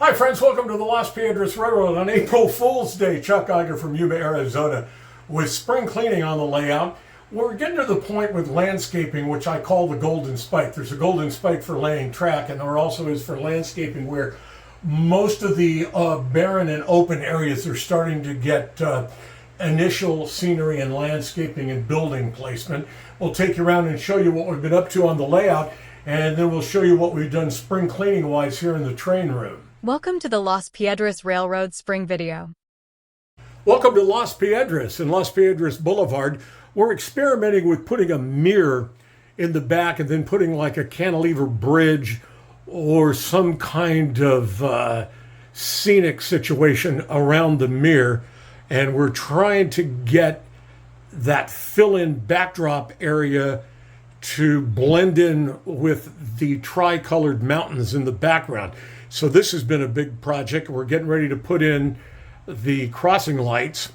Hi friends, welcome to the Las Piedras Railroad on April Fool's Day. Chuck Iger from Yuma, Arizona with spring cleaning on the layout. We're getting to the point with landscaping, which I call the golden spike. There's a golden spike for laying track, and there also is for landscaping where most of the barren and open areas are starting to get initial scenery and landscaping and building placement. We'll take you around and show you what we've been up to on the layout, and then we'll show you what we've done spring cleaning wise here in the train room. Welcome to the Las Piedras Railroad Spring Video. Welcome to Las Piedras and Las Piedras Boulevard. We're experimenting with putting a mirror in the back and then putting like a cantilever bridge or some kind of scenic situation around the mirror. And we're trying to get that fill-in backdrop area to blend in with the tri-colored mountains in the background. So this has been a big project. We're getting ready to put in the crossing lights,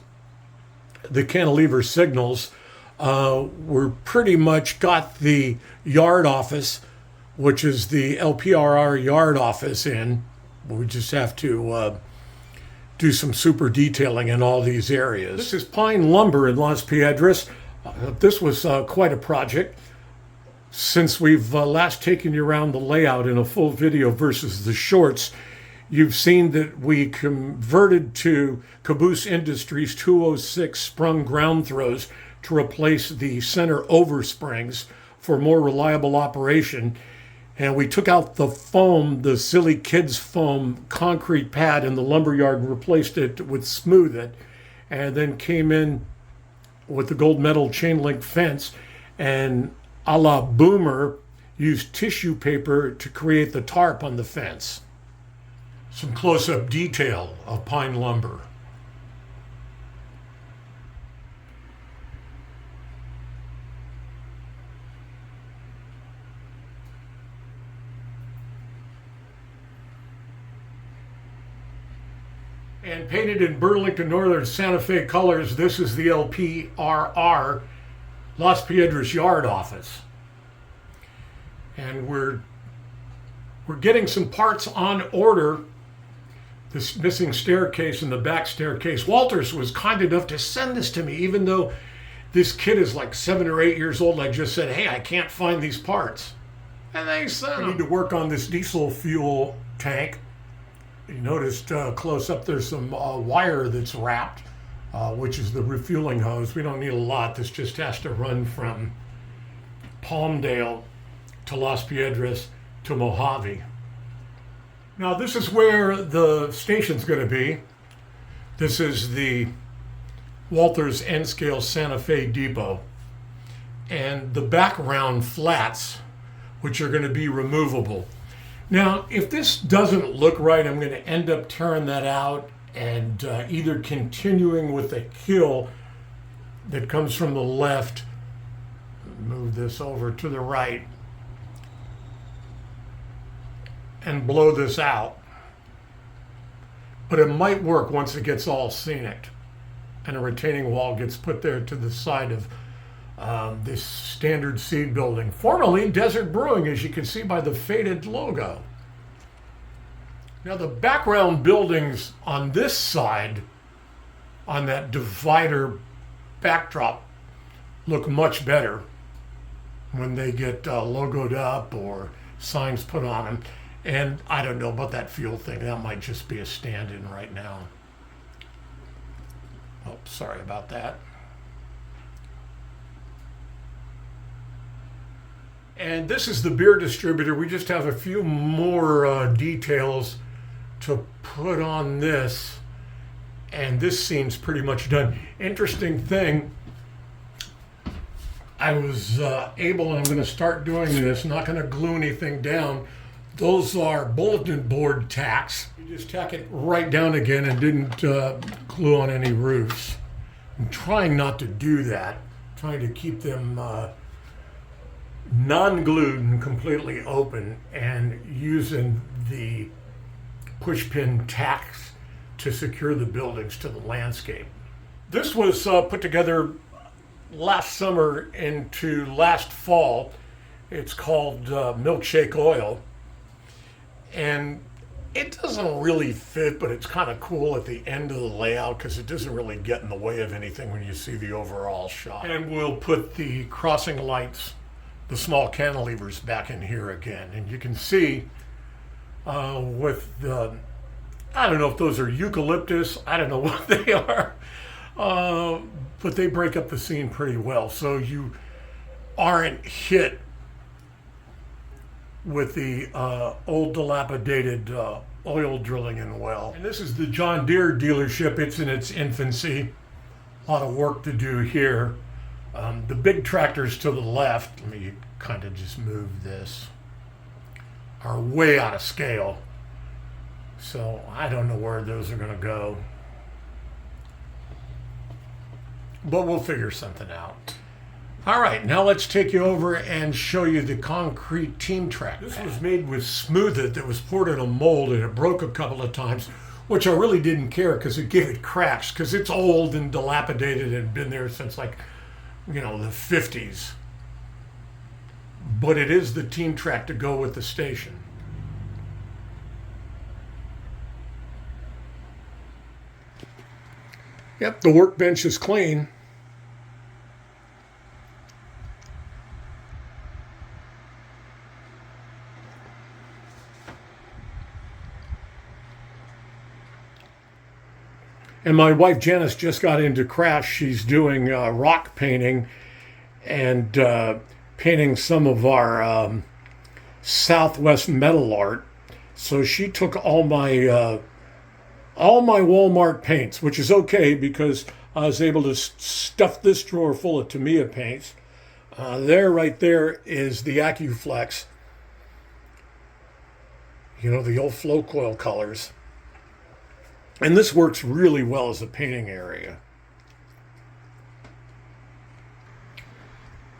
the cantilever signals. We're pretty much got the yard office, which is the LPRR yard office in. We just have to do some super detailing in all these areas. This is pine lumber in Las Piedras. This was quite a project. Since we've last taken you around the layout in a full video versus the shorts, you've seen that we converted to Caboose Industries 206 sprung ground throws to replace the center oversprings for more reliable operation. And we took out the foam, the silly kids foam concrete pad in the lumberyard and replaced it with Smooth It, and then came in with the gold metal chain link fence and a la Boomer, used tissue paper to create the tarp on the fence. Some close-up detail of pine lumber. And painted in Burlington Northern Santa Fe colors, this is the LPRR Las Piedras yard office. And we're getting some parts on order. This missing staircase and the back staircase. Walters was kind enough to send this to me, even though this kid is like 7 or 8 years old. I just said, hey, I can't find these parts. And they sent them. I need to work on this diesel fuel tank. You noticed close up there's some wire that's wrapped, which is the refueling hose. We don't need a lot. This just has to run from Palmdale to Las Piedras to Mojave. Now this is where the station's going to be. This is the Walters N-Scale Santa Fe Depot. And the background flats, which are going to be removable. Now, if this doesn't look right, I'm going to end up tearing that out and either continuing with the hill that comes from the left, move this over to the right, and blow this out. But it might work once it gets all scenic and a retaining wall gets put there to the side of this standard seed building, formerly Desert Brewing, as you can see by the faded logo. Now the background buildings on this side, on that divider backdrop, look much better when they get logoed up or signs put on them. And I don't know about that fuel thing. That might just be a stand-in right now. Oh, sorry about that. And this is the beer distributor. We just have a few more details to put on this. And this scene's pretty much done. Interesting thing, I was able, and I'm going to start doing this, not going to glue anything down. Those are bulletin board tacks. You just tack it right down again and didn't glue on any roofs. I'm trying not to do that, trying to keep them non-glued and completely open, and using the push pin tacks to secure the buildings to the landscape. This was put together last summer into last fall. It's called milkshake oil. And It doesn't really fit, but it's kind of cool at the end of the layout because it doesn't really get in the way of anything when you see the overall shot. And we'll put the crossing lights, the small cantilevers, back in here again. And you can see with the, I don't know if those are eucalyptus, I don't know what they are, but they break up the scene pretty well. So you aren't hit with the old dilapidated oil drilling in well. And this is the John Deere dealership. It's in its infancy. A lot of work to do here. The big tractors to the left, let me kind of just move this, are way out of scale. So I don't know where those are going to go. But we'll figure something out. All right, now let's take you over and show you the concrete team track. This was made with Smooth It that was poured in a mold, and it broke a couple of times, which I really didn't care because it gave it cracks because it's old and dilapidated and been there since like, the 50s. But it is the team track to go with the station. Yep, the workbench is clean. And my wife Janice just got into craft. She's doing rock painting and painting some of our Southwest metal art. So she took all my Walmart paints, which is okay because I was able to stuff this drawer full of Tamiya paints. Right there is the AccuFlex. The old flow coil colors. And this works really well as a painting area.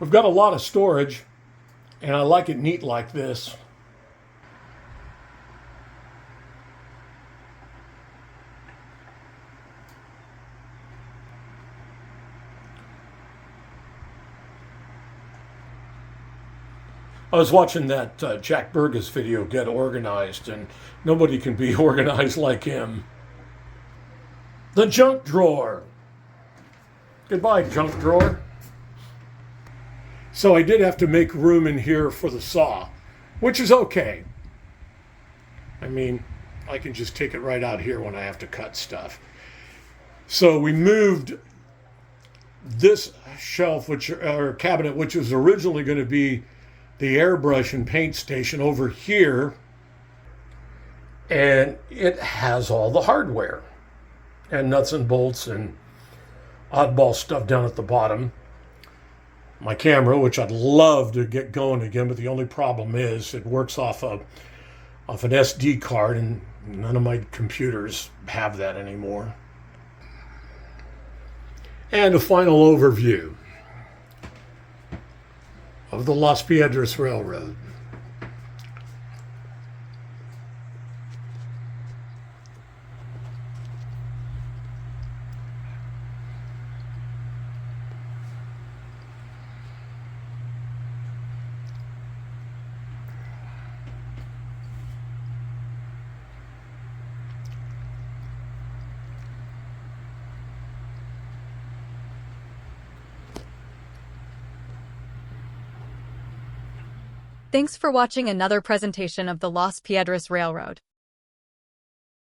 We've got a lot of storage, and I like it neat like this. I was watching that Jack Burgess video, Get Organized, and nobody can be organized like him. The junk drawer. Goodbye, junk drawer. So I did have to make room in here for the saw, which is okay. I mean, I can just take it right out here when I have to cut stuff. So we moved this shelf, or cabinet, which was originally going to be the airbrush and paint station, over here. And it has all the hardware and nuts and bolts and oddball stuff down at the bottom. My camera, which I'd love to get going again, but the only problem is it works off an SD card, and none of my computers have that anymore. And a final overview of the Las Piedras Railroad. Thanks for watching another presentation of the Las Piedras Railroad.